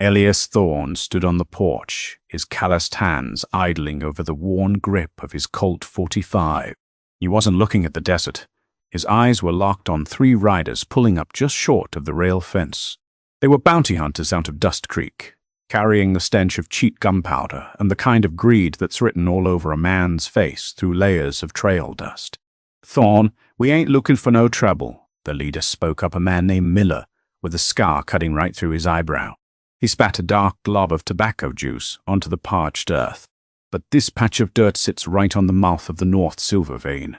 Elias Thorne stood on the porch, his calloused hands idling over the worn grip of his Colt 45. He wasn't looking at the desert. His eyes were locked on 3 riders pulling up just short of the rail fence. They were bounty hunters out of Dust Creek, carrying the stench of cheap gunpowder and the kind of greed that's written all over a man's face through layers of trail dust. "Thorne, we ain't looking for no trouble," the leader spoke up, a man named Miller, with a scar cutting right through his eyebrow. He spat a dark glob of tobacco juice onto the parched earth. "But this patch of dirt sits right on the mouth of the North Silver Vein.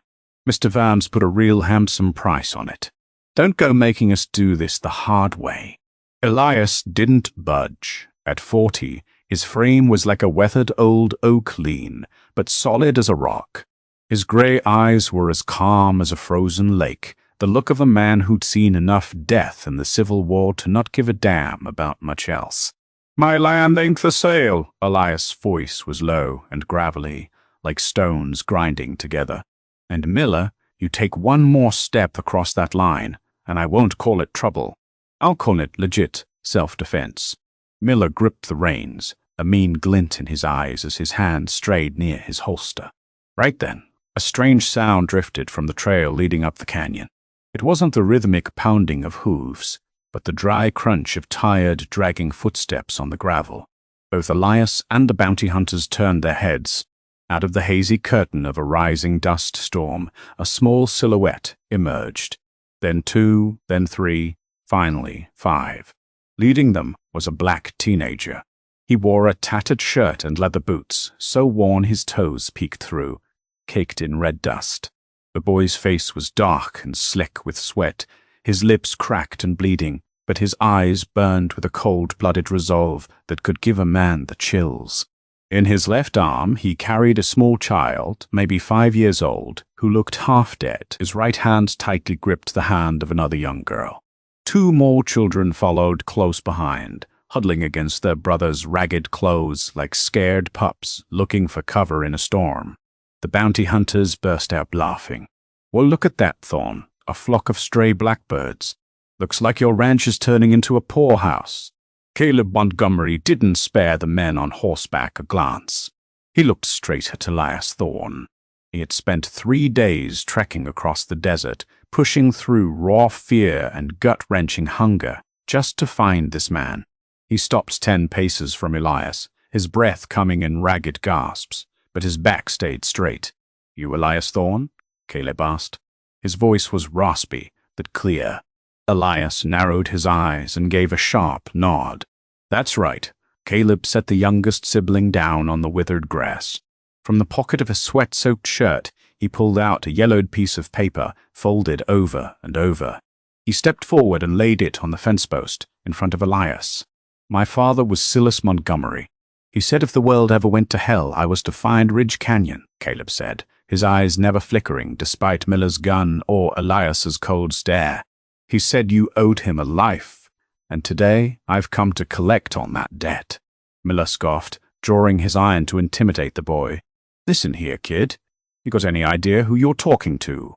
Mr. Vams put a real handsome price on it. Don't go making us do this the hard way." Elias didn't budge. At 40, his frame was like a weathered old oak lean, but solid as a rock. His gray eyes were as calm as a frozen lake, the look of a man who'd seen enough death in the Civil War to not give a damn about much else. "My land ain't for sale." Elias' voice was low and gravelly, like stones grinding together. "And Miller, you take one more step across that line, and I won't call it trouble. I'll call it legit self-defense." Miller gripped the reins, a mean glint in his eyes as his hand strayed near his holster. Right then, a strange sound drifted from the trail leading up the canyon. It wasn't the rhythmic pounding of hooves, but the dry crunch of tired, dragging footsteps on the gravel. Both Elias and the bounty hunters turned their heads. Out of the hazy curtain of a rising dust storm, a small silhouette emerged. Then 2, then 3, finally 5. Leading them was a black teenager. He wore a tattered shirt and leather boots, so worn his toes peeked through, caked in red dust. The boy's face was dark and slick with sweat, his lips cracked and bleeding, but his eyes burned with a cold-blooded resolve that could give a man the chills. In his left arm, he carried a small child, maybe 5 years old, who looked half dead. His right hand tightly gripped the hand of another young girl. 2 more children followed close behind, huddling against their brother's ragged clothes like scared pups looking for cover in a storm. The bounty hunters burst out laughing. "Well, look at that, Thorne. A flock of stray blackbirds. Looks like your ranch is turning into a poorhouse." Caleb Montgomery didn't spare the men on horseback a glance. He looked straight at Elias Thorne. He had spent 3 days trekking across the desert, pushing through raw fear and gut-wrenching hunger, just to find this man. He stopped 10 paces from Elias, his breath coming in ragged gasps, but his back stayed straight. "You Elias Thorne?" Caleb asked. His voice was raspy, but clear. Elias narrowed his eyes and gave a sharp nod. "That's right." Caleb set the youngest sibling down on the withered grass. From the pocket of his sweat-soaked shirt, he pulled out a yellowed piece of paper, folded over and over. He stepped forward and laid it on the fence post in front of Elias. "My father was Silas Montgomery. He said if the world ever went to hell, I was to find Ridge Canyon," Caleb said, his eyes never flickering despite Miller's gun or Elias's cold stare. "He said you owed him a life, and today I've come to collect on that debt." Miller scoffed, drawing his iron to intimidate the boy. "Listen here, kid. You got any idea who you're talking to?"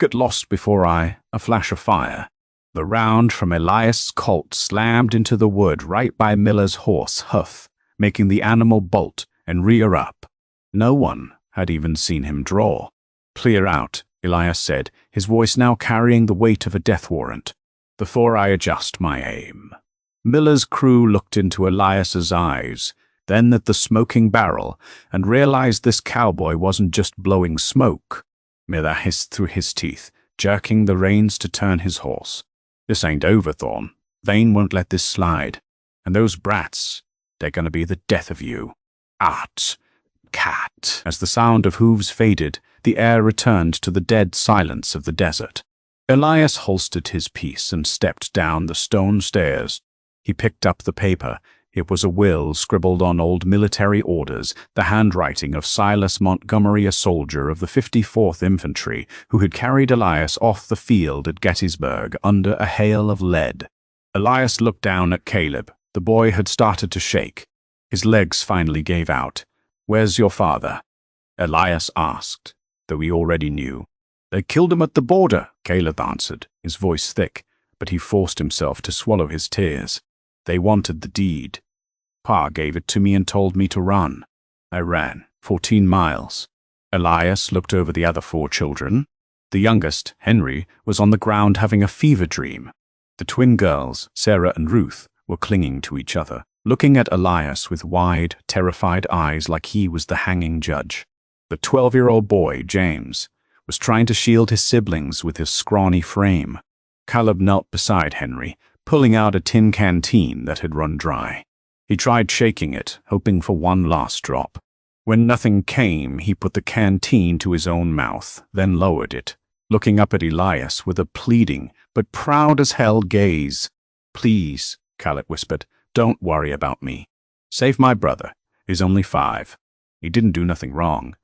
"Get lost before a flash of fire." The round from Elias' Colt slammed into the wood right by Miller's horse hoof, making the animal bolt and rear up. No one had even seen him draw. "Clear out," Elias said, his voice now carrying the weight of a death warrant, "before I adjust my aim." Miller's crew looked into Elias's eyes, then at the smoking barrel, and realized this cowboy wasn't just blowing smoke. Miller hissed through his teeth, jerking the reins to turn his horse. "This ain't over, Thorne. Vane won't let this slide. And those brats, they're gonna be the death of you." "Art, cat." As the sound of hooves faded, the air returned to the dead silence of the desert. Elias holstered his piece and stepped down the stone stairs. He picked up the paper. It was a will scribbled on old military orders, the handwriting of Silas Montgomery, a soldier of the 54th Infantry, who had carried Elias off the field at Gettysburg under a hail of lead. Elias looked down at Caleb. The boy had started to shake. His legs finally gave out. "Where's your father?" Elias asked, though he already knew. "They killed him at the border," Caleb answered, his voice thick, but he forced himself to swallow his tears. They wanted the deed. Pa gave it to me and told me to run. I ran 14 miles. Elias looked over the other 4 children. The youngest, Henry, was on the ground having a fever dream. The twin girls, Sarah and Ruth, were clinging to each other, looking at Elias with wide, terrified eyes like he was the hanging judge. The 12-year-old boy, James, was trying to shield his siblings with his scrawny frame. Caleb knelt beside Henry, pulling out a tin canteen that had run dry. He tried shaking it, hoping for one last drop. When nothing came, he put the canteen to his own mouth, then lowered it, looking up at Elias with a pleading but proud-as-hell gaze. "Please," Caleb whispered, "don't worry about me. Save my brother. He's only 5. He didn't do nothing wrong."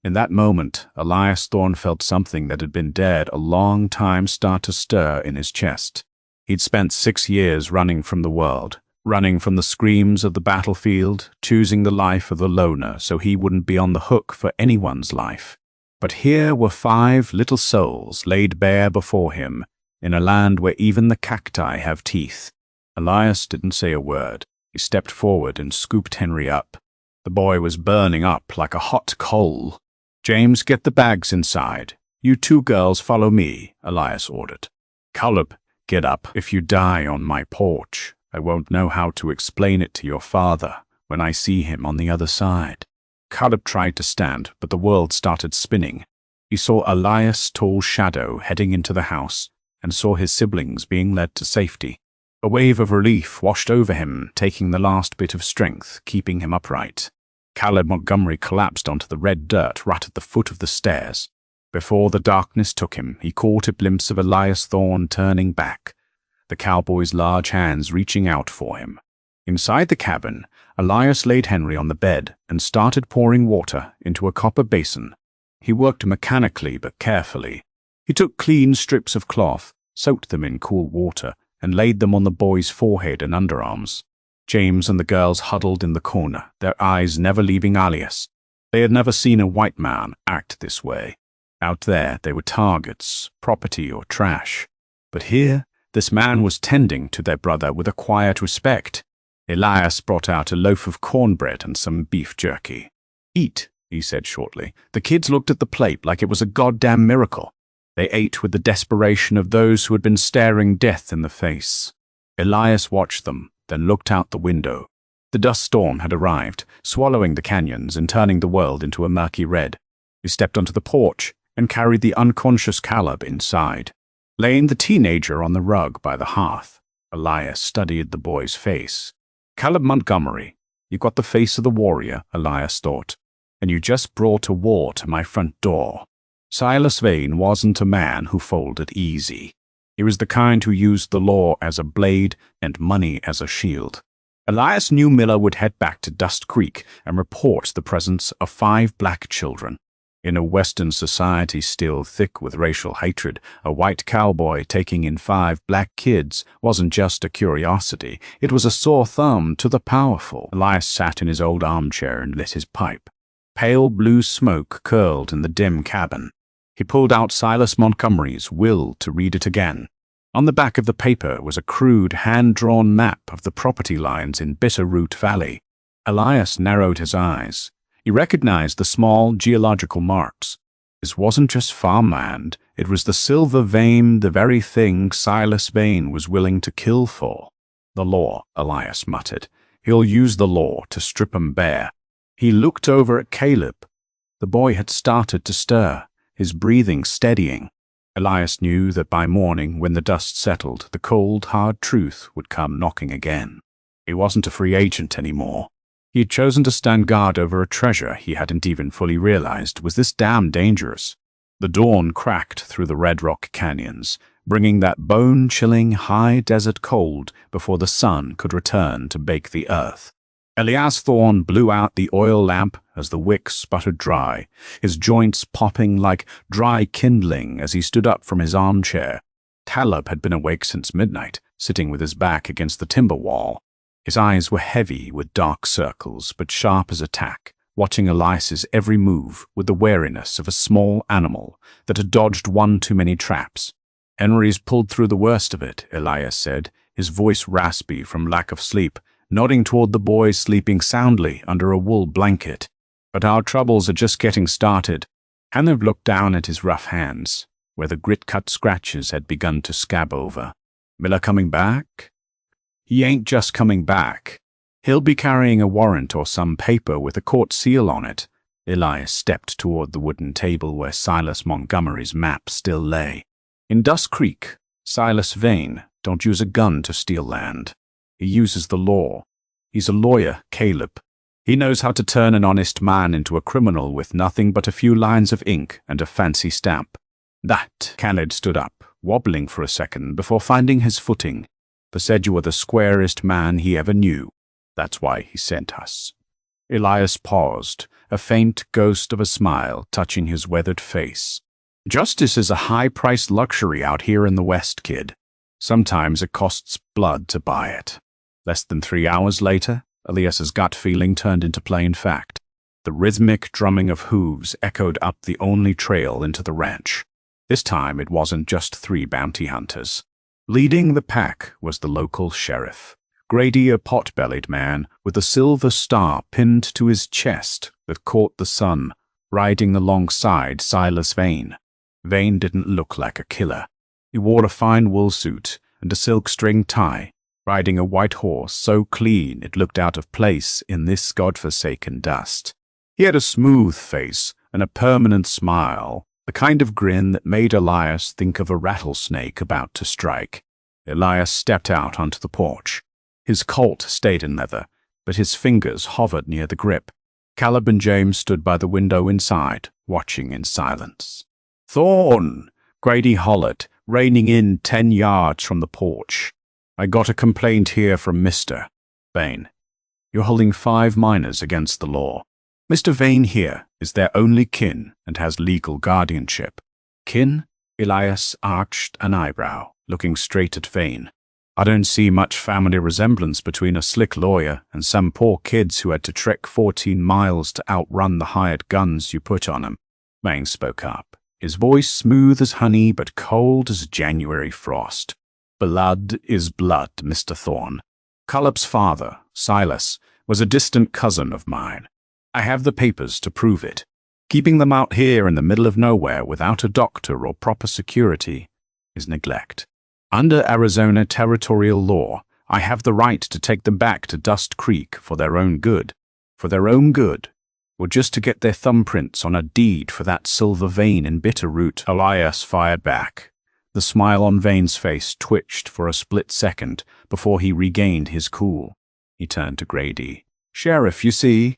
In that moment, Elias Thorne felt something that had been dead a long time start to stir in his chest. He'd spent 6 years running from the world, running from the screams of the battlefield, choosing the life of the loner so he wouldn't be on the hook for anyone's life. But here were 5 little souls laid bare before him, in a land where even the cacti have teeth. Elias didn't say a word. He stepped forward and scooped Henry up. The boy was burning up like a hot coal. "James, get the bags inside. You 2 girls follow me," Elias ordered. "Caleb, get up. If you die on my porch, I won't know how to explain it to your father when I see him on the other side." Caleb tried to stand, but the world started spinning. He saw Elias' tall shadow heading into the house and saw his siblings being led to safety. A wave of relief washed over him, taking the last bit of strength, keeping him upright. Caleb Montgomery collapsed onto the red dirt right at the foot of the stairs. Before the darkness took him, he caught a glimpse of Elias Thorne turning back, the cowboy's large hands reaching out for him. Inside the cabin, Elias laid Henry on the bed and started pouring water into a copper basin. He worked mechanically but carefully. He took clean strips of cloth, soaked them in cool water, and laid them on the boy's forehead and underarms. James and the girls huddled in the corner, their eyes never leaving Elias. They had never seen a white man act this way. Out there, they were targets, property or trash. But here, this man was tending to their brother with a quiet respect. Elias brought out a loaf of cornbread and some beef jerky. "Eat," he said shortly. The kids looked at the plate like it was a goddamn miracle. They ate with the desperation of those who had been staring death in the face. Elias watched them, then looked out the window. The dust storm had arrived, swallowing the canyons and turning the world into a murky red. He stepped onto the porch and carried the unconscious Caleb inside. Laying the teenager on the rug by the hearth, Elias studied the boy's face. "Caleb Montgomery, you got the face of the warrior," Elias thought, "and you just brought a war to my front door." Silas Vane wasn't a man who folded easy. He was the kind who used the law as a blade and money as a shield. Elias knew Miller would head back to Dust Creek and report the presence of 5 black children. In a Western society still thick with racial hatred, a white cowboy taking in 5 black kids wasn't just a curiosity, it was a sore thumb to the powerful. Elias sat in his old armchair and lit his pipe. Pale blue smoke curled in the dim cabin. He pulled out Silas Montgomery's will to read it again. On the back of the paper was a crude, hand-drawn map of the property lines in Bitterroot Valley. Elias narrowed his eyes. He recognized the small geological marks. This wasn't just farmland, it was the silver vein, the very thing Silas Vane was willing to kill for. "The law," Elias muttered. "He'll use the law to strip 'em bare." He looked over at Caleb. The boy had started to stir, his breathing steadying. Elias knew that by morning, when the dust settled, the cold, hard truth would come knocking again. He wasn't a free agent anymore. He had chosen to stand guard over a treasure he hadn't even fully realized was this damn dangerous. The dawn cracked through the Red Rock canyons, bringing that bone-chilling high desert cold before the sun could return to bake the earth. Elias Thorne blew out the oil lamp as the wick sputtered dry, his joints popping like dry kindling as he stood up from his armchair. Caleb had been awake since midnight, sitting with his back against the timber wall. His eyes were heavy with dark circles, but sharp as a tack, watching Elias's every move with the wariness of a small animal that had dodged one too many traps. "Henry's pulled through the worst of it," Elias said, his voice raspy from lack of sleep, nodding toward the boys sleeping soundly under a wool blanket. But our troubles are just getting started. Hannah looked down at his rough hands, where the grit-cut scratches had begun to scab over. Miller coming back? He ain't just coming back. He'll be carrying a warrant or some paper with a court seal on it. Elias stepped toward the wooden table where Silas Montgomery's map still lay. In Dust Creek, Silas Vane don't use a gun to steal land. He uses the law. He's a lawyer, Caleb. He knows how to turn an honest man into a criminal with nothing but a few lines of ink and a fancy stamp. That Khaled stood up, wobbling for a second before finding his footing. Said you were the squarest man he ever knew. That's why he sent us. Elias paused, a faint ghost of a smile touching his weathered face. Justice is a high-priced luxury out here in the West, kid. Sometimes it costs blood to buy it. Less than 3 hours later, Elias's gut feeling turned into plain fact. The rhythmic drumming of hooves echoed up the only trail into the ranch. This time it wasn't just 3 bounty hunters. Leading the pack was the local sheriff, Grady, a pot-bellied man with a silver star pinned to his chest that caught the sun, riding alongside Silas Vane. Vane didn't look like a killer. He wore a fine wool suit and a silk-string tie, riding a white horse so clean it looked out of place in this godforsaken dust. He had a smooth face and a permanent smile, the kind of grin that made Elias think of a rattlesnake about to strike. Elias stepped out onto the porch. His Colt stayed in leather, but his fingers hovered near the grip. Caleb and James stood by the window inside, watching in silence. "Thorne!" Grady hollered, reining in 10 yards from the porch. "I got a complaint here from Mr. Vane. You're holding 5 minors against the law. Mr. Vane here is their only kin and has legal guardianship." "Kin?" Elias arched an eyebrow, looking straight at Vane. "I don't see much family resemblance between a slick lawyer and some poor kids who had to trek 14 miles to outrun the hired guns you put on them." Vane spoke up, his voice smooth as honey but cold as January frost. "Blood is blood, Mr. Thorne. Caleb's father, Silas, was a distant cousin of mine. I have the papers to prove it. Keeping them out here in the middle of nowhere without a doctor or proper security is neglect. Under Arizona territorial law, I have the right to take them back to Dust Creek for their own good. For their own good, or just to get their thumbprints on a deed for that silver vein in Bitterroot." Elias fired back. The smile on Vane's face twitched for a split second before he regained his cool. He turned to Grady. "Sheriff, you see,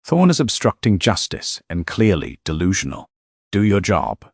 Thorne is obstructing justice and clearly delusional. Do your job."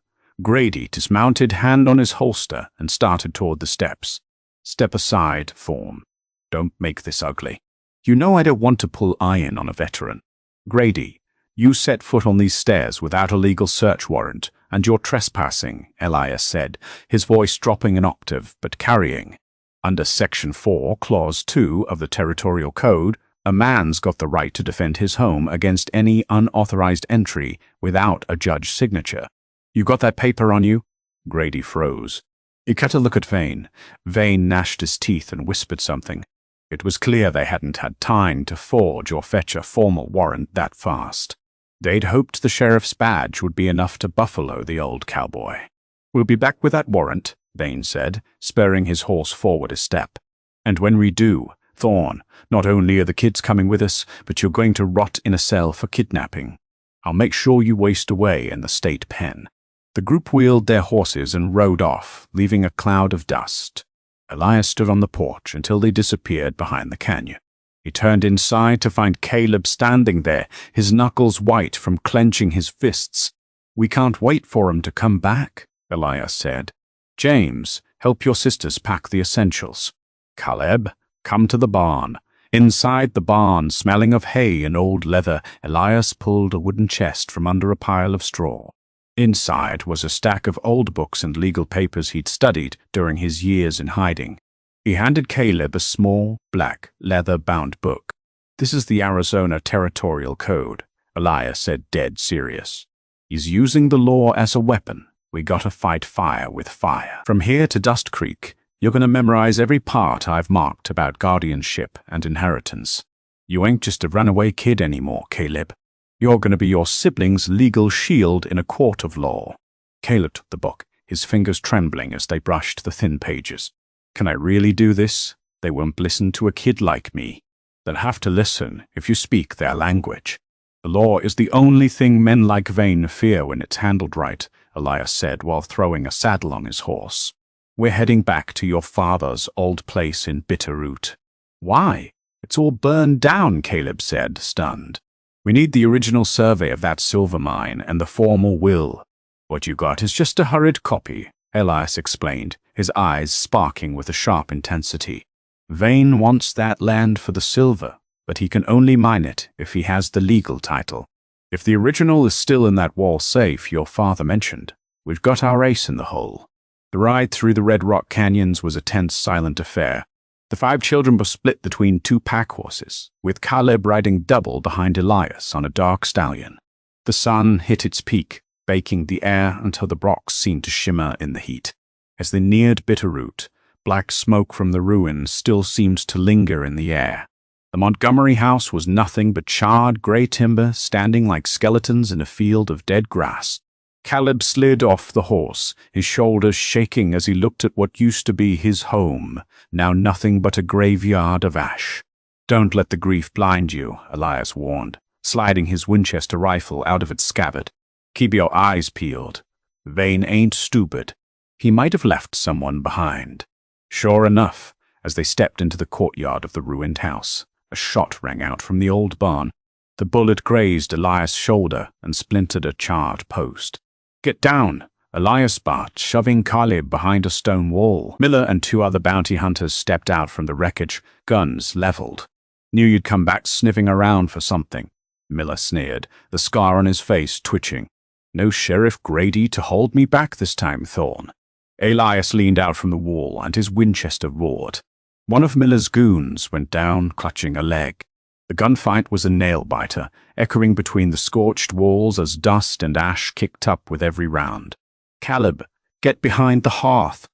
Grady dismounted, hand on his holster, and started toward the steps. "Step aside, Thorne. Don't make this ugly. You know I don't want to pull iron on a veteran. Grady, you set foot on these stairs without a legal search warrant, and you're trespassing," Elias said, his voice dropping an octave but carrying. "Under Section 4, Clause 2 of the Territorial Code, a man's got the right to defend his home against any unauthorized entry without a judge's signature. You got that paper on you?" Grady froze. He cut a look at Vane. Vane gnashed his teeth and whispered something. It was clear they hadn't had time to forge or fetch a formal warrant that fast. They'd hoped the sheriff's badge would be enough to buffalo the old cowboy. "We'll be back with that warrant," Vane said, spurring his horse forward a step. "And when we do, Thorne, not only are the kids coming with us, but you're going to rot in a cell for kidnapping. I'll make sure you waste away in the state pen." The group wheeled their horses and rode off, leaving a cloud of dust. Elias stood on the porch until they disappeared behind the canyon. He turned inside to find Caleb standing there, his knuckles white from clenching his fists. "We can't wait for him to come back," Elias said. "James, help your sisters pack the essentials. Caleb, come to the barn." Inside the barn, smelling of hay and old leather, Elias pulled a wooden chest from under a pile of straw. Inside was a stack of old books and legal papers he'd studied during his years in hiding. He handed Caleb a small, black, leather-bound book. "This is the Arizona Territorial Code," Elias said, dead serious. "He's using the law as a weapon. We gotta fight fire with fire. From here to Dust Creek, You're going to memorize every part I've marked about guardianship and inheritance. You ain't just a runaway kid anymore, Caleb. You're going to be your sibling's legal shield in a court of law. Caleb took the book, his fingers trembling as they brushed the thin pages. Can I really do this? They won't listen to a kid like me. They'll have to listen if you speak their language. The law is the only thing men like Vane fear when it's handled right, Elias said while throwing a saddle on his horse. We're heading back to your father's old place in Bitterroot. Why? It's all burned down, Caleb said, stunned. We need the original survey of that silver mine and the formal will. What you got is just a hurried copy, Elias explained, his eyes sparking with a sharp intensity. Vane wants that land for the silver, but he can only mine it if he has the legal title. If the original is still in that wall safe your father mentioned, we've got our ace in the hole. The ride through the Red Rock Canyons was a tense, silent affair. The 5 children were split between 2 pack horses, with Caleb riding double behind Elias on a dark stallion. The sun hit its peak, baking the air until the rocks seemed to shimmer in the heat. As they neared Bitterroot, black smoke from the ruins still seemed to linger in the air. The Montgomery house was nothing but charred gray timber standing like skeletons in a field of dead grass. Caleb slid off the horse, his shoulders shaking as he looked at what used to be his home, now nothing but a graveyard of ash. Don't let the grief blind you, Elias warned, sliding his Winchester rifle out of its scabbard. Keep your eyes peeled. Vane ain't stupid. He might have left someone behind. Sure enough, as they stepped into the courtyard of the ruined house, a shot rang out from the old barn. The bullet grazed Elias' shoulder and splintered a charred post. Get down, Elias barked, shoving Caleb behind a stone wall. Miller and 2 other bounty hunters stepped out from the wreckage, guns leveled. Knew you'd come back sniffing around for something, Miller sneered, the scar on his face twitching. No Sheriff Grady to hold me back this time, Thorne. Elias leaned out from the wall and his Winchester roared. One of Miller's goons went down, clutching a leg. The gunfight was a nail-biter, echoing between the scorched walls as dust and ash kicked up with every round. Caleb, get behind the hearth,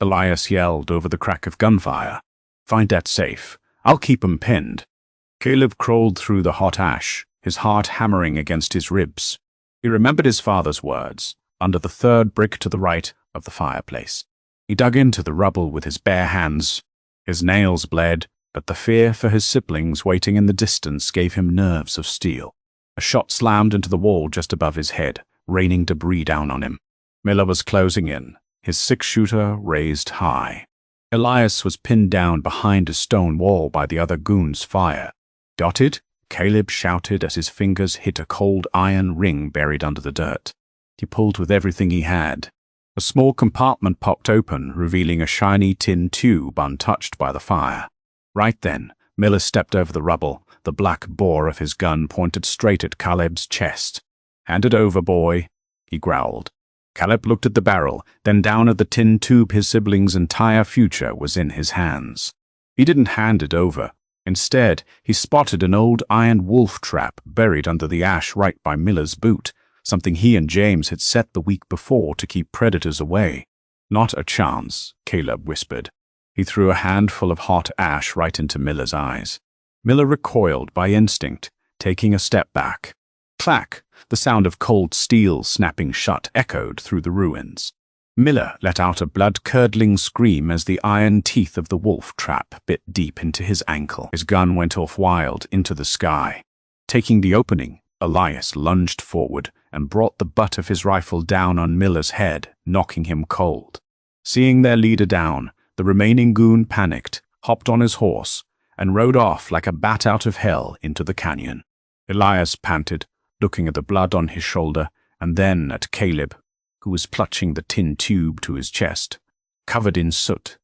Elias yelled over the crack of gunfire. Find that safe. I'll keep 'em pinned. Caleb crawled through the hot ash, his heart hammering against his ribs. He remembered his father's words, under the 3rd brick to the right of the fireplace. He dug into the rubble with his bare hands. His nails bled, but the fear for his siblings waiting in the distance gave him nerves of steel. A shot slammed into the wall just above his head, raining debris down on him. Miller was closing in, his 6-shooter raised high. Elias was pinned down behind a stone wall by the other goon's fire. Dotted, Caleb shouted as his fingers hit a cold iron ring buried under the dirt. He pulled with everything he had. A small compartment popped open, revealing a shiny tin tube untouched by the fire. Right then, Miller stepped over the rubble, the black bore of his gun pointed straight at Caleb's chest. Hand it over, boy, he growled. Caleb looked at the barrel, then down at the tin tube. His sibling's entire future was in his hands. He didn't hand it over. Instead, he spotted an old iron wolf trap buried under the ash right by Miller's boot, something he and James had set the week before to keep predators away. Not a chance, Caleb whispered. He threw a handful of hot ash right into Miller's eyes. Miller recoiled by instinct, taking a step back. Clack! The sound of cold steel snapping shut echoed through the ruins. Miller let out a blood-curdling scream as the iron teeth of the wolf trap bit deep into his ankle. His gun went off wild into the sky. Taking the opening, Elias lunged forward and brought the butt of his rifle down on Miller's head, knocking him cold. Seeing their leader down, the remaining goon panicked, hopped on his horse, and rode off like a bat out of hell into the canyon. Elias panted, looking at the blood on his shoulder, and then at Caleb, who was clutching the tin tube to his chest, covered in soot,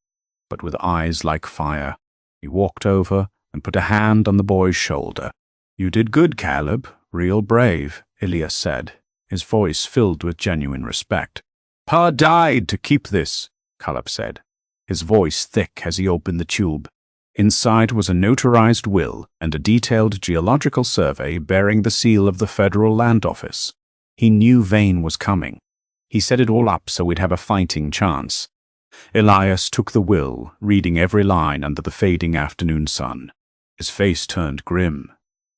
but with eyes like fire. He walked over and put a hand on the boy's shoulder. "You did good, Caleb. Real brave," Elias said, his voice filled with genuine respect. "Pa died to keep this," Caleb said, his voice thick as he opened the tube. Inside was a notarized will and a detailed geological survey bearing the seal of the Federal Land Office. He knew Vane was coming. He set it all up so we'd have a fighting chance. Elias took the will, reading every line under the fading afternoon sun. His face turned grim.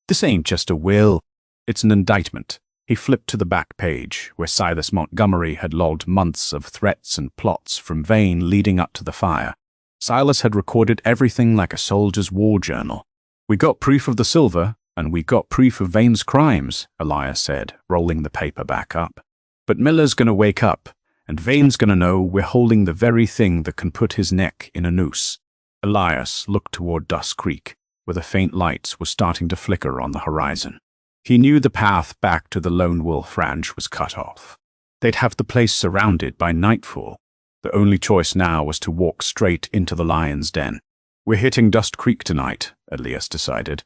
This ain't just a will. It's an indictment. He flipped to the back page, where Silas Montgomery had logged months of threats and plots from Vane leading up to the fire. Silas had recorded everything like a soldier's war journal. "We got proof of the silver, and we got proof of Vane's crimes," Elias said, rolling the paper back up. "But Miller's gonna wake up, and Vane's gonna know we're holding the very thing that can put his neck in a noose." Elias looked toward Dust Creek, where the faint lights were starting to flicker on the horizon. He knew the path back to the Lone Wolf Ranch was cut off. They'd have the place surrounded by nightfall. The only choice now was to walk straight into the lion's den. "We're hitting Dust Creek tonight," Elias decided.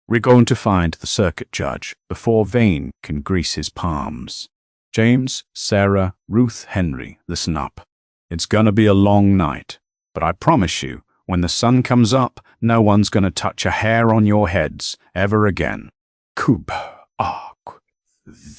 "We're going to find the circuit judge before Vane can grease his palms. James, Sarah, Ruth, Henry, listen up. It's gonna be a long night, but I promise you, when the sun comes up, no one's gonna touch a hair on your heads ever again." Kub,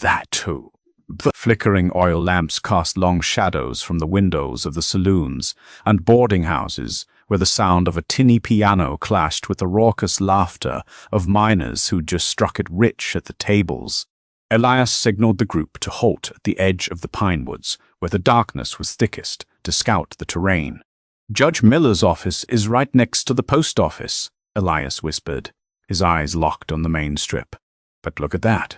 that too. The flickering oil lamps cast long shadows from the windows of the saloons and boarding houses, where the sound of a tinny piano clashed with the raucous laughter of miners who'd just struck it rich at the tables. Elias signaled the group to halt at the edge of the pine woods, where the darkness was thickest, to scout the terrain. "Judge Miller's office is right next to the post office," Elias whispered, his eyes locked on the main strip. "But look at that.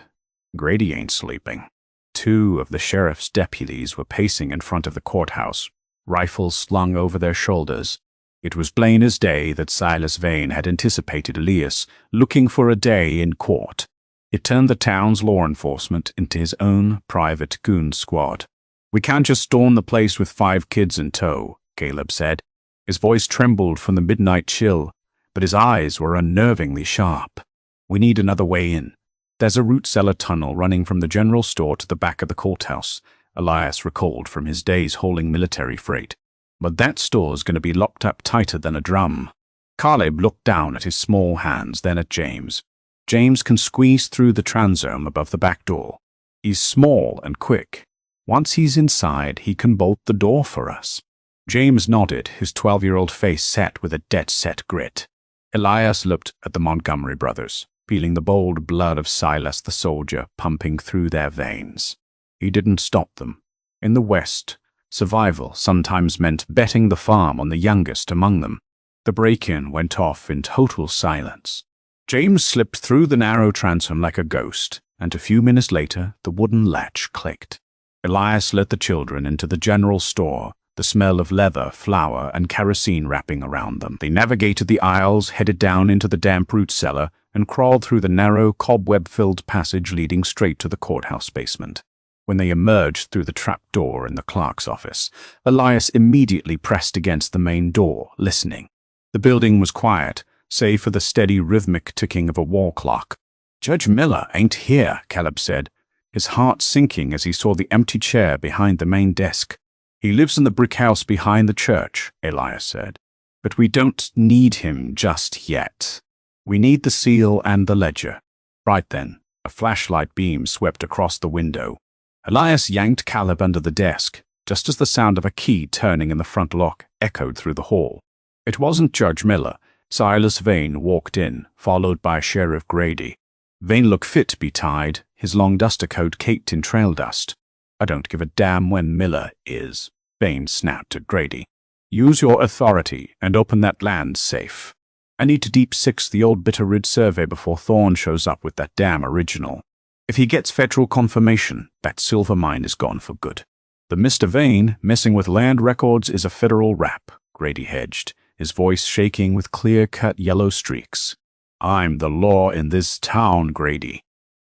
Grady ain't sleeping." Two of the sheriff's deputies were pacing in front of the courthouse, rifles slung over their shoulders. It was plain as day that Silas Vane had anticipated Elias, looking for a day in court. It turned the town's law enforcement into his own private goon squad. "We can't just storm the place with 5 kids in tow," Caleb said. His voice trembled from the midnight chill, but his eyes were unnervingly sharp. "We need another way in. There's a root cellar tunnel running from the general store to the back of the courthouse," Elias recalled from his days hauling military freight. "But that store's going to be locked up tighter than a drum." Caleb looked down at his small hands, then at James. "James can squeeze through the transom above the back door. He's small and quick. Once he's inside, he can bolt the door for us." James nodded, his 12-year-old face set with a dead-set grit. Elias looked at the Montgomery brothers, feeling the bold blood of Silas the soldier pumping through their veins. He didn't stop them. In the West, survival sometimes meant betting the farm on the youngest among them. The break-in went off in total silence. James slipped through the narrow transom like a ghost, and a few minutes later the wooden latch clicked. Elias led the children into the general store, the smell of leather, flour, and kerosene wrapping around them. They navigated the aisles, headed down into the damp root cellar, and crawled through the narrow, cobweb-filled passage leading straight to the courthouse basement. When they emerged through the trap door in the clerk's office, Elias immediately pressed against the main door, listening. The building was quiet, save for the steady, rhythmic ticking of a wall clock. "Judge Miller ain't here," Caleb said, his heart sinking as he saw the empty chair behind the main desk. "He lives in the brick house behind the church," Elias said. "But we don't need him just yet. We need the seal and the ledger." Right then, a flashlight beam swept across the window. Elias yanked Caleb under the desk, just as the sound of a key turning in the front lock echoed through the hall. It wasn't Judge Miller. Silas Vane walked in, followed by Sheriff Grady. Vane looked fit to be tied, his long duster coat caked in trail dust. "I don't give a damn when Miller is," Vane snapped at Grady. "Use your authority and open that land safe. I need to deep six the old Bitterroot survey before Thorne shows up with that damn original. If he gets federal confirmation, that silver mine is gone for good." "The Mr. Vane messing with land records is a federal rap," Grady hedged, his voice shaking with clear-cut yellow streaks. "I'm the law in this town, Grady."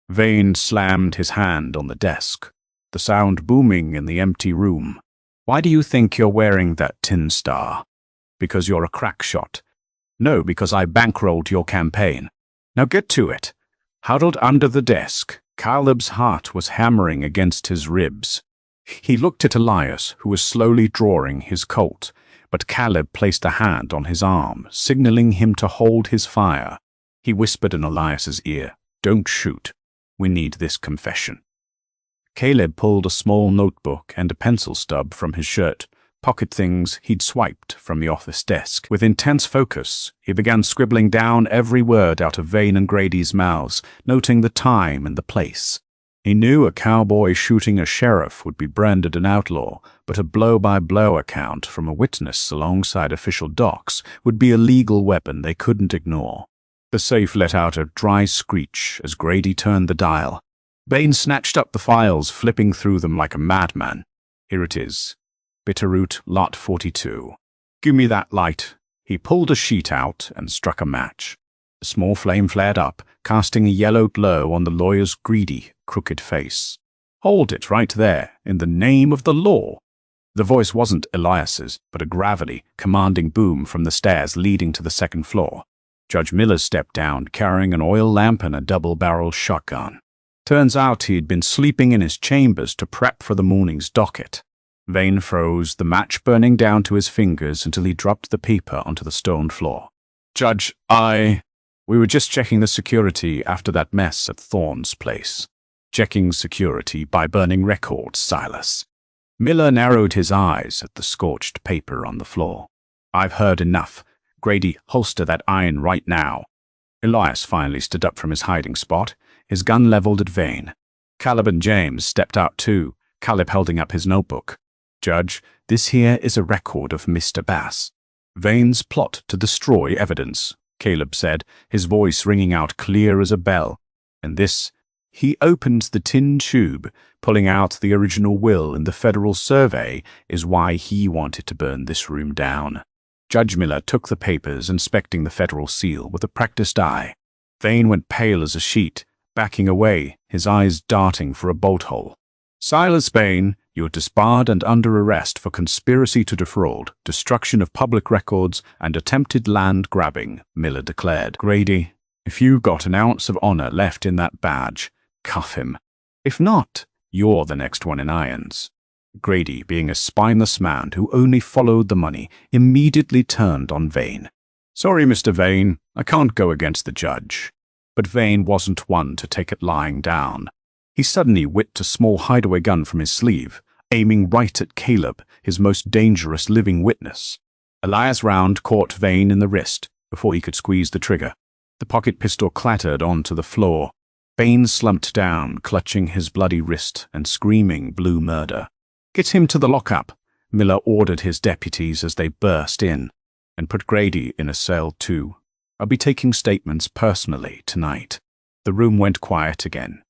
Vane slammed his hand on the desk, the sound booming in the empty room. "Why do you think you're wearing that tin star? Because you're a crack shot. No, because I bankrolled your campaign. Now get to it." Huddled under the desk, Caleb's heart was hammering against his ribs. He looked at Elias, who was slowly drawing his Colt, but Caleb placed a hand on his arm, signaling him to hold his fire. He whispered in Elias's ear, "Don't shoot. We need this confession." Caleb pulled a small notebook and a pencil stub from his shirt, pocket things he'd swiped from the office desk. With intense focus, he began scribbling down every word out of Vane and Grady's mouths, noting the time and the place. He knew a cowboy shooting a sheriff would be branded an outlaw, but a blow-by-blow account from a witness alongside official docs would be a legal weapon they couldn't ignore. The safe let out a dry screech as Grady turned the dial. Vane snatched up the files, flipping through them like a madman. Here it is. Bitterroot, Lot 42. Give me that light. He pulled a sheet out and struck a match. A small flame flared up, casting a yellow glow on the lawyer's greedy, crooked face. Hold it right there, in the name of the law. The voice wasn't Elias's, but a gravity, commanding boom from the stairs leading to the second floor. Judge Miller stepped down, carrying an oil lamp and a double-barreled shotgun. Turns out he'd been sleeping in his chambers to prep for the morning's docket. Vane froze, the match burning down to his fingers until he dropped the paper onto the stone floor. Judge, We were just checking the security after that mess at Thorne's place. Checking security by burning records, Silas. Miller narrowed his eyes at the scorched paper on the floor. I've heard enough. Grady, holster that iron right now. Elias finally stood up from his hiding spot, his gun leveled at Vane. Caleb and James stepped out too, Caleb holding up his notebook. Judge, this here is a record of Mr. Bass. Vane's plot to destroy evidence, Caleb said, his voice ringing out clear as a bell. And this, he opened the tin tube, pulling out the original will in the Federal Survey, is why he wanted to burn this room down. Judge Miller took the papers, inspecting the federal seal with a practiced eye. Vane went pale as a sheet, backing away, his eyes darting for a bolt hole. Silas Vane, you're disbarred and under arrest for conspiracy to defraud, destruction of public records, and attempted land grabbing, Miller declared. Grady, if you've got an ounce of honor left in that badge, cuff him. If not, you're the next one in irons. Grady, being a spineless man who only followed the money, immediately turned on Vane. Sorry, Mr. Vane, I can't go against the judge. But Vane wasn't one to take it lying down. He suddenly whipped a small hideaway gun from his sleeve, aiming right at Caleb, his most dangerous living witness. Elias' round caught Vane in the wrist before he could squeeze the trigger. The pocket pistol clattered onto the floor. Vane slumped down, clutching his bloody wrist and screaming blue murder. Get him to the lockup, Miller ordered his deputies as they burst in, and put Grady in a cell too. I'll be taking statements personally tonight. The room went quiet again.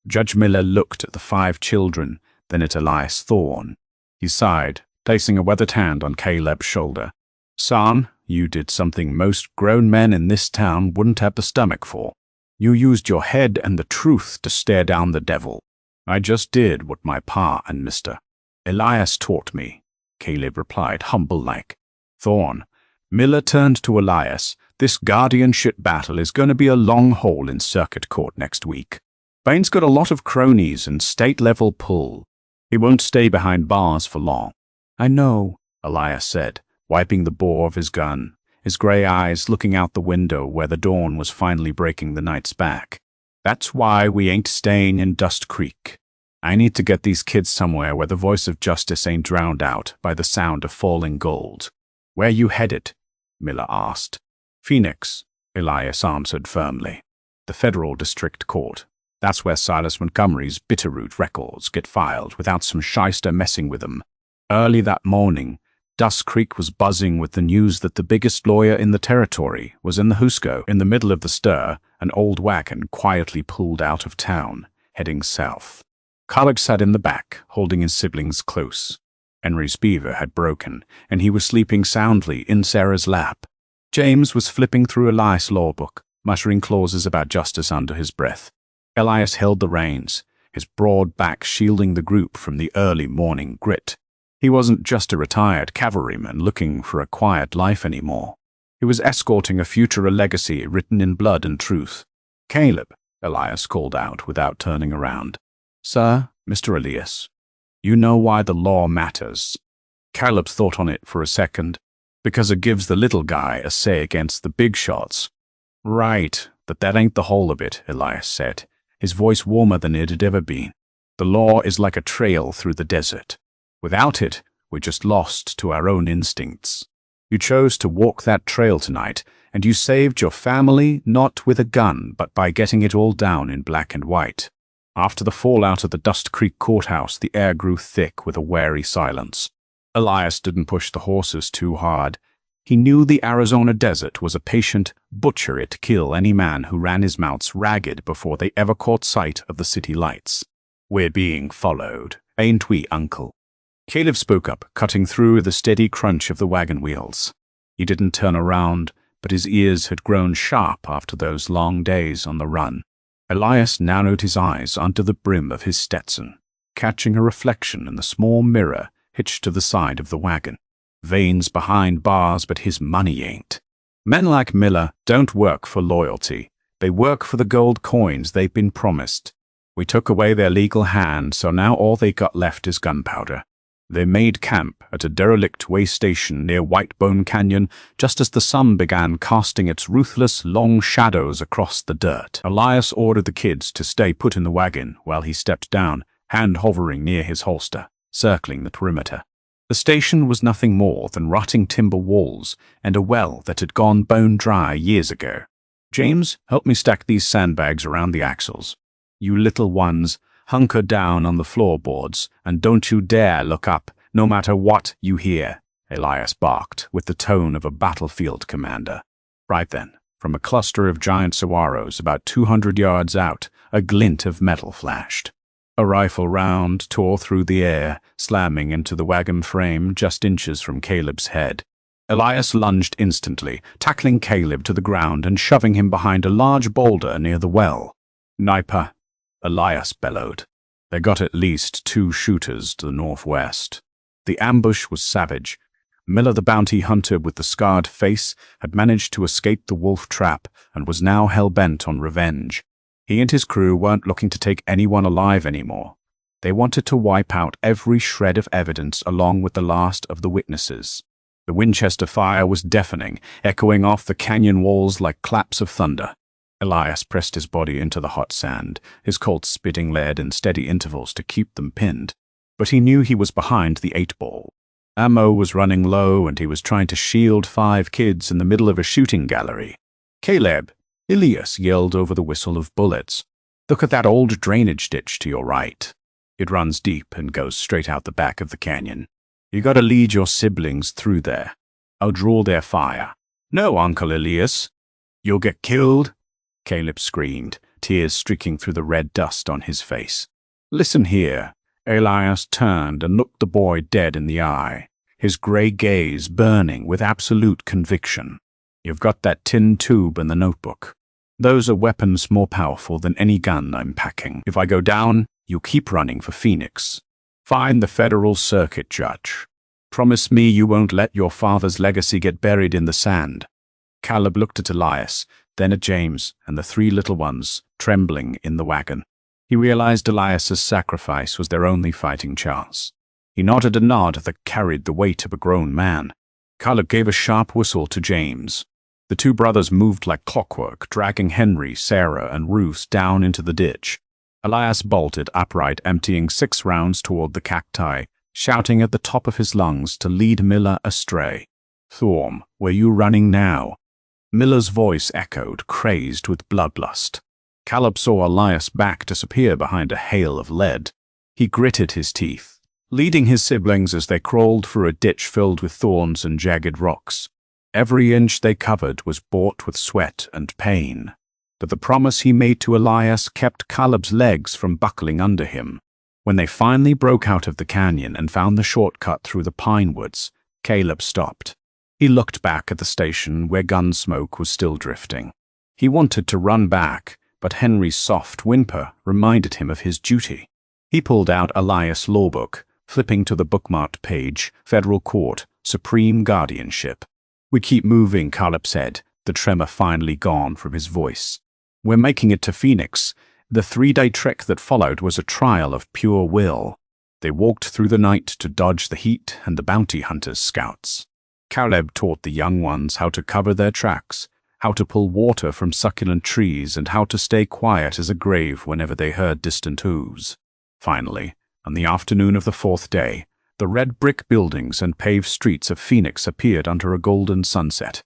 Judge Miller looked at the 5 children, then at Elias Thorne. He sighed, placing a weathered hand on Caleb's shoulder. Son, you did something most grown men in this town wouldn't have the stomach for. You used your head and the truth to stare down the devil. I just did what my pa and Mr. Elias taught me, Caleb replied, humble-like. Thorne. Miller turned to Elias. This guardianship battle is going to be a long haul in circuit court next week. Vane's got a lot of cronies and state-level pull. He won't stay behind bars for long. I know, Elias said, wiping the bore of his gun, his gray eyes looking out the window where the dawn was finally breaking the night's back. That's why we ain't staying in Dust Creek. I need to get these kids somewhere where the voice of justice ain't drowned out by the sound of falling gold. Where you headed? Miller asked. Phoenix, Elias answered firmly. The Federal District Court. That's where Silas Montgomery's Bitterroot records get filed without some shyster messing with them. Early that morning, Dust Creek was buzzing with the news that the biggest lawyer in the territory was in the Husco. In the middle of the stir, an old wagon quietly pulled out of town, heading south. College sat in the back, holding his siblings close. Henry's beaver had broken, and he was sleeping soundly in Sarah's lap. James was flipping through Elias' law book, muttering clauses about justice under his breath. Elias held the reins, his broad back shielding the group from the early morning grit. He wasn't just a retired cavalryman looking for a quiet life anymore. He was escorting a future legacy written in blood and truth. Caleb, Elias called out without turning around. Sir, Mr. Elias, you know why the law matters. Caleb thought on it for a second. Because it gives the little guy a say against the big shots. Right, but that ain't the whole of it, Elias said, his voice warmer than it had ever been. The law is like a trail through the desert. Without it, We're just lost to our own instincts. You chose to walk that trail tonight, and you saved your family not with a gun, but by getting it all down in black and white. After the fallout at the Dust Creek Courthouse, the air grew thick with a wary silence. Elias didn't push the horses too hard. He knew the Arizona desert was a patient butchery to kill any man who ran his mounts ragged before they ever caught sight of the city lights. "We're being followed, ain't we, Uncle?" Caleb spoke up, cutting through the steady crunch of the wagon wheels. He didn't turn around, but his ears had grown sharp after those long days on the run. Elias narrowed his eyes under the brim of his Stetson, catching a reflection in the small mirror hitched to the side of the wagon. Veins behind bars, but his money ain't. Men like Miller don't work for loyalty. They work for the gold coins they've been promised. We took away their legal hand, so now all they got left is gunpowder. They made camp at a derelict way station near Whitebone Canyon just as the sun began casting its ruthless, long shadows across the dirt. Elias ordered the kids to stay put in the wagon while he stepped down, hand hovering near his holster, circling the perimeter. The station was nothing more than rotting timber walls and a well that had gone bone dry years ago. "James, help me stack these sandbags around the axles. You little ones, hunker down on the floorboards, and don't you dare look up, no matter what you hear," Elias barked with the tone of a battlefield commander. Right then, from a cluster of giant saguaros about 200 yards out, a glint of metal flashed. A rifle round tore through the air, slamming into the wagon frame just inches from Caleb's head. Elias lunged instantly, tackling Caleb to the ground and shoving him behind a large boulder near the well. "Sniper," Elias bellowed. They got at least 2 shooters to the northwest. The ambush was savage. Miller, the bounty hunter with the scarred face, had managed to escape the wolf trap and was now hell-bent on revenge. He and his crew weren't looking to take anyone alive anymore. They wanted to wipe out every shred of evidence along with the last of the witnesses. The Winchester fire was deafening, echoing off the canyon walls like claps of thunder. Elias pressed his body into the hot sand, his Colts spitting lead in steady intervals to keep them pinned. But he knew he was behind the 8-ball. Ammo was running low, and he was trying to shield 5 kids in the middle of a shooting gallery. "Caleb!" Elias yelled over the whistle of bullets. "Look at that old drainage ditch to your right. It runs deep and goes straight out the back of the canyon. You gotta lead your siblings through there. I'll draw their fire." "No, Uncle Elias." "You'll get killed," Caleb screamed, tears streaking through the red dust on his face. "Listen here." Elias turned and looked the boy dead in the eye, his gray gaze burning with absolute conviction. "You've got that tin tube and the notebook. Those are weapons more powerful than any gun I'm packing. If I go down, you keep running for Phoenix. Find the federal circuit judge. Promise me you won't let your father's legacy get buried in the sand." Caleb looked at Elias, then at James and the 3 little ones trembling in the wagon. He realized Elias's sacrifice was their only fighting chance. He nodded a nod that carried the weight of a grown man. Caleb gave a sharp whistle to James. The 2 brothers moved like clockwork, dragging Henry, Sarah, and Ruth down into the ditch. Elias bolted upright, emptying 6 rounds toward the cacti, shouting at the top of his lungs to lead Miller astray. "Thorm, where you running now?" Miller's voice echoed, crazed with bloodlust. Caleb saw Elias' back disappear behind a hail of lead. He gritted his teeth, leading his siblings as they crawled through a ditch filled with thorns and jagged rocks. Every inch they covered was bought with sweat and pain. But the promise he made to Elias kept Caleb's legs from buckling under him. When they finally broke out of the canyon and found the shortcut through the pine woods, Caleb stopped. He looked back at the station where gun smoke was still drifting. He wanted to run back, but Henry's soft whimper reminded him of his duty. He pulled out Elias' lawbook, flipping to the bookmarked page, Federal Court, Supreme Guardianship. "We keep moving," Caleb said, the tremor finally gone from his voice. "We're making it to Phoenix." The 3-day trek that followed was a trial of pure will. They walked through the night to dodge the heat and the bounty hunters' scouts. Caleb taught the young ones how to cover their tracks, how to pull water from succulent trees, and how to stay quiet as a grave whenever they heard distant hooves. Finally, on the afternoon of the 4th day, The red brick buildings and paved streets of Phoenix appeared under a golden sunset.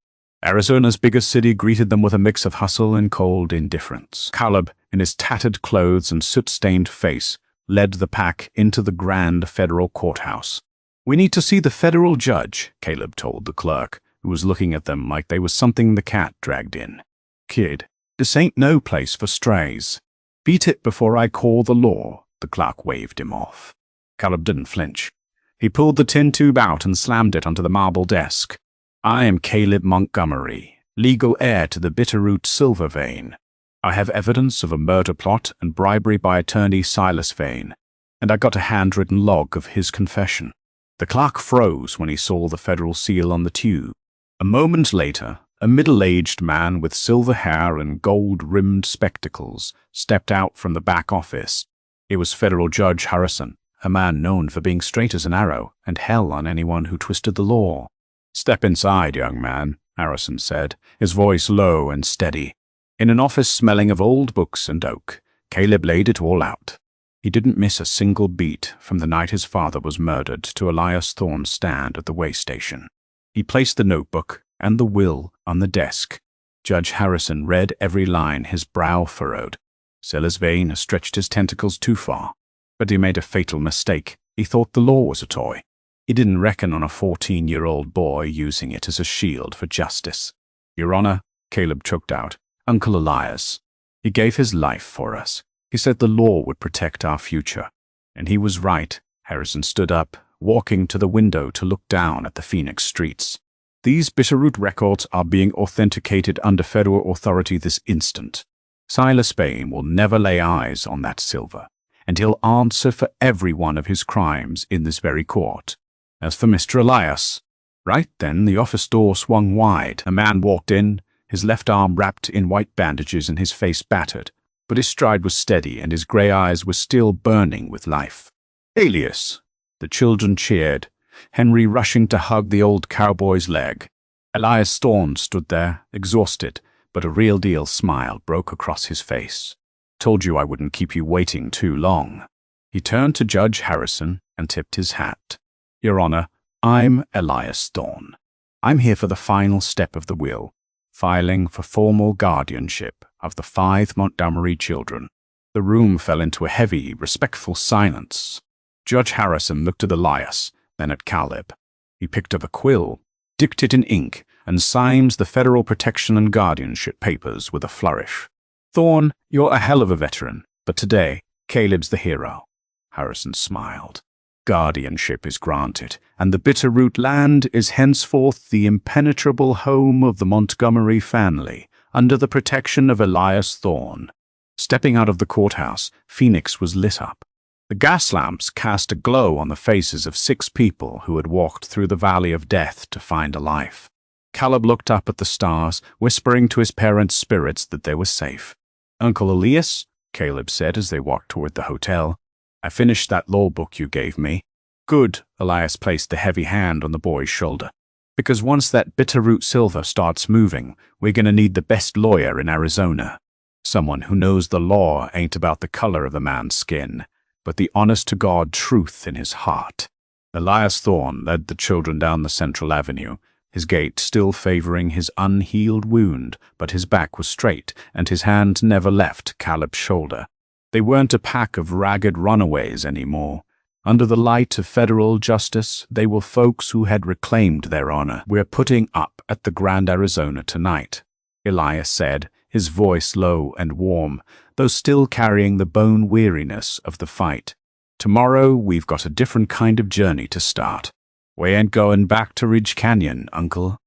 Arizona's biggest city greeted them with a mix of hustle and cold indifference. Caleb, in his tattered clothes and soot-stained face, led the pack into the grand federal courthouse. "We need to see the federal judge," Caleb told the clerk, who was looking at them like they was something the cat dragged in. "Kid, this ain't no place for strays. Beat it before I call the law," the clerk waved him off. Caleb didn't flinch. He pulled the tin tube out and slammed it onto the marble desk. "I am Caleb Montgomery, legal heir to the Bitterroot silver vein. I have evidence of a murder plot and bribery by attorney Silas Vane, and I got a handwritten log of his confession." The clerk froze when he saw the federal seal on the tube. A moment later, a middle-aged man with silver hair and gold-rimmed spectacles stepped out from the back office. It was Federal Judge Harrison, a man known for being straight as an arrow and hell on anyone who twisted the law. "Step inside, young man," Harrison said, his voice low and steady. In an office smelling of old books and oak, Caleb laid it all out. He didn't miss a single beat from the night his father was murdered to Elias Thorne's stand at the way station. He placed the notebook and the will on the desk. Judge Harrison read every line, his brow furrowed. Silas Vane has stretched his tentacles too far, but he made a fatal mistake. He thought the law was a toy. He didn't reckon on a 14-year-old boy using it as a shield for justice. "Your Honor," Caleb choked out, "Uncle Elias. He gave his life for us. He said the law would protect our future." And he was right. Harrison stood up, walking to the window to look down at the Phoenix streets. "These Bitterroot records are being authenticated under federal authority this instant. Silas Vane will never lay eyes on that silver, and he'll answer for every one of his crimes in this very court. As for Mr. Elias—" Right then, the office door swung wide. A man walked in, his left arm wrapped in white bandages and his face battered, but his stride was steady and his grey eyes were still burning with life. "Alias!" The children cheered, Henry rushing to hug the old cowboy's leg. Elias Thorne stood there, exhausted, but a real-deal smile broke across his face. "Told you I wouldn't keep you waiting too long." He turned to Judge Harrison and tipped his hat. "Your Honor, I'm Elias Thorne. I'm here for the final step of the will, filing for formal guardianship of the 5 Montgomery children." The room fell into a heavy, respectful silence. Judge Harrison looked at Elias, then at Caleb. He picked up a quill, dipped it in ink, and signed the federal protection and guardianship papers with a flourish. "Thorne, you're a hell of a veteran, but today, Caleb's the hero." Harrison smiled. "Guardianship is granted, and the Bitterroot land is henceforth the impenetrable home of the Montgomery family, under the protection of Elias Thorne." Stepping out of the courthouse, Phoenix was lit up. The gas lamps cast a glow on the faces of 6 people who had walked through the valley of death to find a life. Caleb looked up at the stars, whispering to his parents' spirits that they were safe. "Uncle Elias," Caleb said as they walked toward the hotel, "I finished that law book you gave me." "Good," Elias placed a heavy hand on the boy's shoulder. "Because once that Bitterroot silver starts moving, we're going to need the best lawyer in Arizona. Someone who knows the law ain't about the color of the man's skin, but the honest-to-God truth in his heart." Elias Thorne led the children down the central avenue, his gait still favoring his unhealed wound, but his back was straight and his hand never left Caleb's shoulder. They weren't a pack of ragged runaways anymore. Under the light of federal justice, they were folks who had reclaimed their honor. "We're putting up at the Grand Arizona tonight," Elias said, his voice low and warm, though still carrying the bone weariness of the fight. "Tomorrow, we've got a different kind of journey to start. We ain't going back to Ridge Canyon, Uncle?"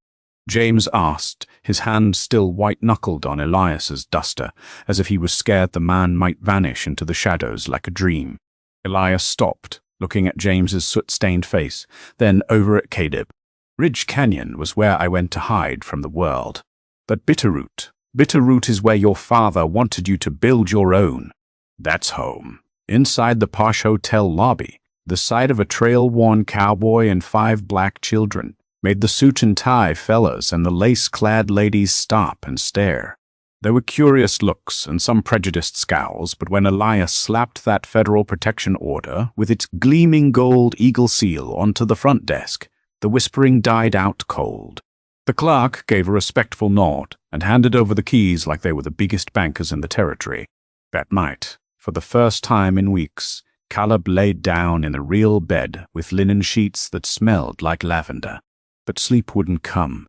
James asked, his hand still white-knuckled on Elias's duster, as if he was scared the man might vanish into the shadows like a dream. Elias stopped, looking at James's soot-stained face, then over at Caleb. "Ridge Canyon was where I went to hide from the world. But Bitterroot is where your father wanted you to build your own. That's home. Inside the posh hotel lobby, the sight of a trail-worn cowboy and 5 black children made the suit and tie fellas and the lace-clad ladies stop and stare. There were curious looks and some prejudiced scowls, but when Elias slapped that federal protection order with its gleaming gold eagle seal onto the front desk, the whispering died out cold. The clerk gave a respectful nod and handed over the keys like they were the biggest bankers in the territory. That night, for the first time in weeks, Caleb laid down in a real bed with linen sheets that smelled like lavender. But sleep wouldn't come.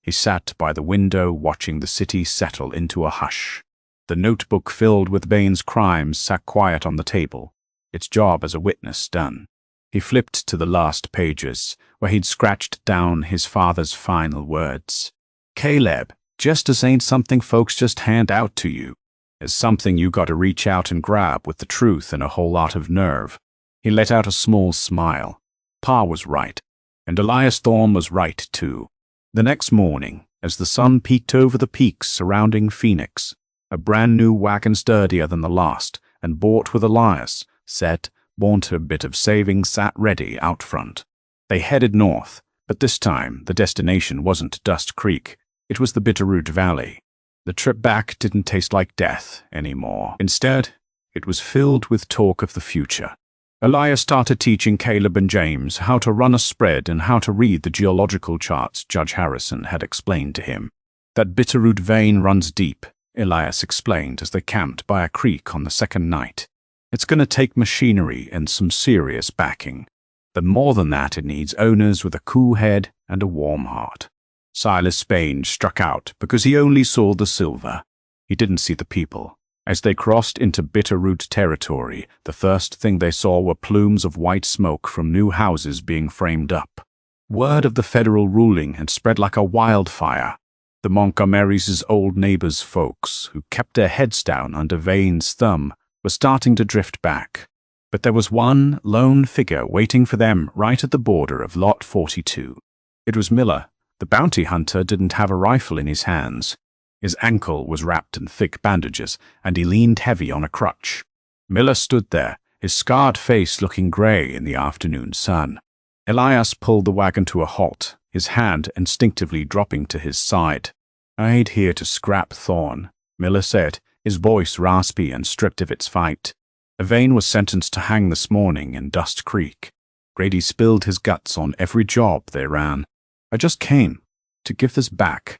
He sat by the window watching the city settle into a hush. The notebook filled with Vane's crimes sat quiet on the table, its job as a witness done. He flipped to the last pages, where he'd scratched down his father's final words. "Caleb, justice ain't something folks just hand out to you. It's something you gotta reach out and grab with the truth and a whole lot of nerve." He let out a small smile. Pa was right, and Elias Thorne was right too. The next morning, as the sun peeked over the peaks surrounding Phoenix, a brand new wagon sturdier than the last, and bought with Elias, set, a bit of savings sat ready out front. They headed north, but this time the destination wasn't Dust Creek. It was the Bitterroot Valley. The trip back didn't taste like death anymore. Instead, it was filled with talk of the future. Elias started teaching Caleb and James how to run a spread and how to read the geological charts Judge Harrison had explained to him. "That Bitterroot vein runs deep," Elias explained as they camped by a creek on the second night. "It's going to take machinery and some serious backing. But more than that, it needs owners with a cool head and a warm heart." Silas Spain struck out because he only saw the silver. He didn't see the people. As they crossed into Bitterroot territory, the first thing they saw were plumes of white smoke from new houses being framed up. Word of the federal ruling had spread like a wildfire. The Montgomerys' old neighbors' folks, who kept their heads down under Vane's thumb, were starting to drift back. But there was one lone figure waiting for them right at the border of Lot 42. It was Miller. The bounty hunter didn't have a rifle in his hands. His ankle was wrapped in thick bandages, and he leaned heavy on a crutch. Miller stood there, his scarred face looking gray in the afternoon sun. Elias pulled the wagon to a halt, his hand instinctively dropping to his side. "I ain't here to scrap Thorne," Miller said, his voice raspy and stripped of its fight. Vane was sentenced to hang this morning in Dust Creek. Grady spilled his guts on every job they ran. "I just came to give this back."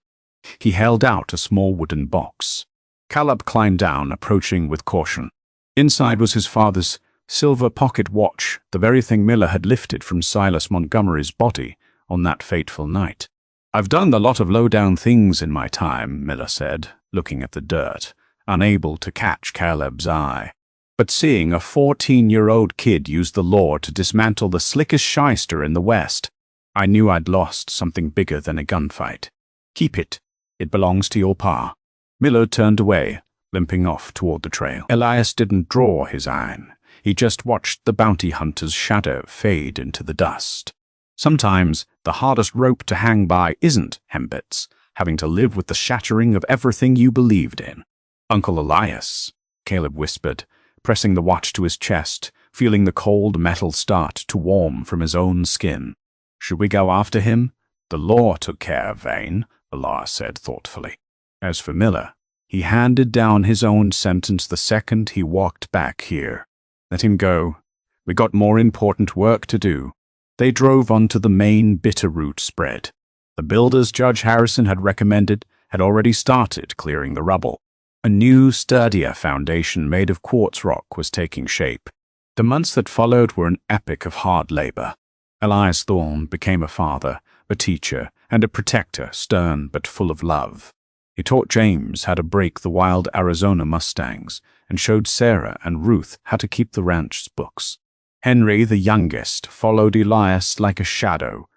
He held out a small wooden box. Caleb climbed down, approaching with caution. Inside was his father's silver pocket watch, the very thing Miller had lifted from Silas Montgomery's body on that fateful night. "I've done a lot of low-down things in my time," Miller said, looking at the dirt, unable to catch Caleb's eye. "But seeing a 14-year-old kid use the law to dismantle the slickest shyster in the West, I knew I'd lost something bigger than a gunfight. Keep it. It belongs to your pa." Miller turned away, limping off toward the trail. Elias didn't draw his iron. He just watched the bounty hunter's shadow fade into the dust. Sometimes the hardest rope to hang by isn't Hembit's, having to live with the shattering of everything you believed in. "Uncle Elias," Caleb whispered, pressing the watch to his chest, feeling the cold metal start to warm from his own skin. "Should we go after him?" "The law took care of Vane," Elias said thoughtfully. As for Miller, he handed down his own sentence the second he walked back here. "Let him go. We got more important work to do." They drove onto the main Bitterroot spread. The builders Judge Harrison had recommended had already started clearing the rubble. A new, sturdier foundation made of quartz rock was taking shape. The months that followed were an epic of hard labor. Elias Thorne became a father, a teacher, and a protector, stern but full of love. He taught James how to break the wild Arizona mustangs, and showed Sarah and Ruth how to keep the ranch's books. Henry, the youngest, followed Elias like a shadow,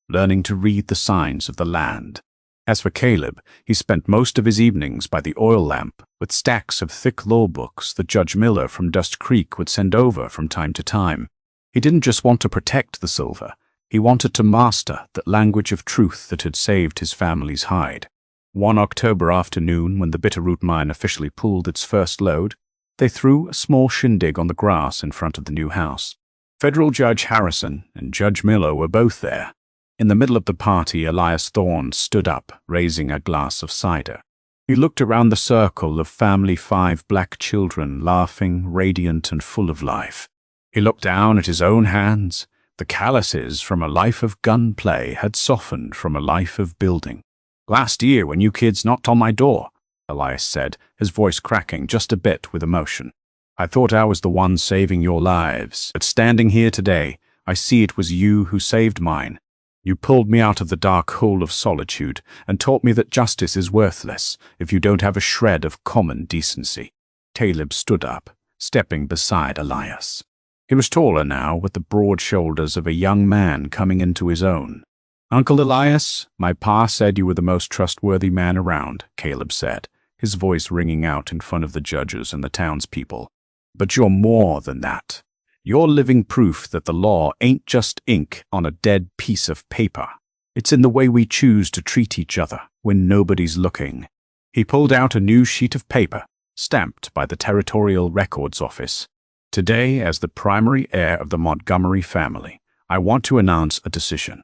learning to read the signs of the land. As for Caleb, he spent most of his evenings by the oil lamp with stacks of thick law books that Judge Miller from Dust Creek would send over from time to time. He didn't just want to protect the silver. He wanted to master that language of truth that had saved his family's hide. One October afternoon, when the Bitterroot mine officially pulled its first load, they threw a small shindig on the grass in front of the new house. Federal Judge Harrison and Judge Miller were both there. In the middle of the party, Elias Thorne stood up, raising a glass of cider. He looked around the circle of family 5 black children, laughing, radiant, and full of life. He looked down at his own hands. The calluses from a life of gunplay had softened from a life of building. "Last year, when you kids knocked on my door," Elias said, his voice cracking just a bit with emotion, "I thought I was the one saving your lives, but standing here today, I see it was you who saved mine. You pulled me out of the dark hole of solitude and taught me that justice is worthless if you don't have a shred of common decency." Caleb stood up, stepping beside Elias. He was taller now, with the broad shoulders of a young man coming into his own. "Uncle Elias, my pa said you were the most trustworthy man around," Caleb said, his voice ringing out in front of the judges and the townspeople. "But you're more than that. You're living proof that the law ain't just ink on a dead piece of paper. It's in the way we choose to treat each other when nobody's looking." He pulled out a new sheet of paper, stamped by the Territorial Records Office. "Today, as the primary heir of the Montgomery family, I want to announce a decision.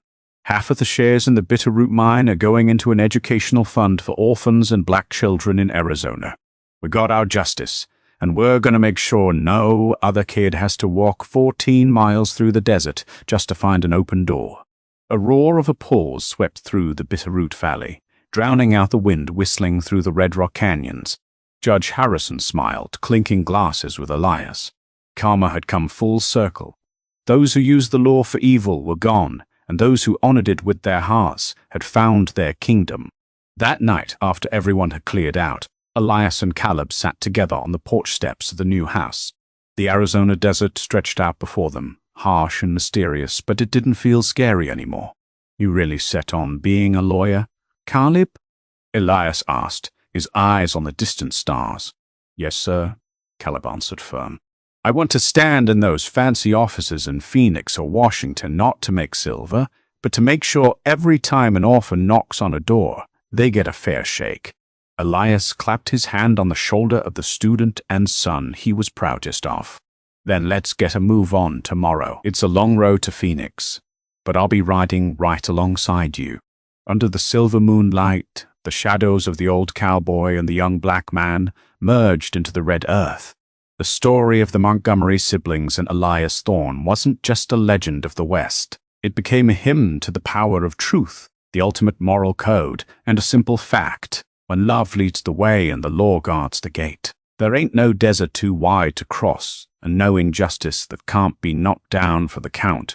Half of the shares in the Bitterroot Mine are going into an educational fund for orphans and black children in Arizona. We got our justice, and we're going to make sure no other kid has to walk 14 miles through the desert just to find an open door." A roar of applause swept through the Bitterroot Valley, drowning out the wind whistling through the Red Rock Canyons. Judge Harrison smiled, clinking glasses with Elias. Karma had come full circle. Those who used the law for evil were gone, and those who honored it with their hearts had found their kingdom. That night, after everyone had cleared out, Elias and Caleb sat together on the porch steps of the new house. The Arizona desert stretched out before them, harsh and mysterious, but it didn't feel scary anymore. "You really set on being a lawyer, Caleb?" Elias asked, his eyes on the distant stars. "Yes, sir," Caleb answered firm. "I want to stand in those fancy offices in Phoenix or Washington not to make silver, but to make sure every time an orphan knocks on a door, they get a fair shake." Elias clapped his hand on the shoulder of the student and son he was proudest of. "Then let's get a move on tomorrow. It's a long road to Phoenix, but I'll be riding right alongside you." Under the silver moonlight, the shadows of the old cowboy and the young black man merged into the red earth. The story of the Montgomery siblings and Elias Thorne wasn't just a legend of the West. It became a hymn to the power of truth, the ultimate moral code, and a simple fact: when love leads the way and the law guards the gate, there ain't no desert too wide to cross, and no injustice that can't be knocked down for the count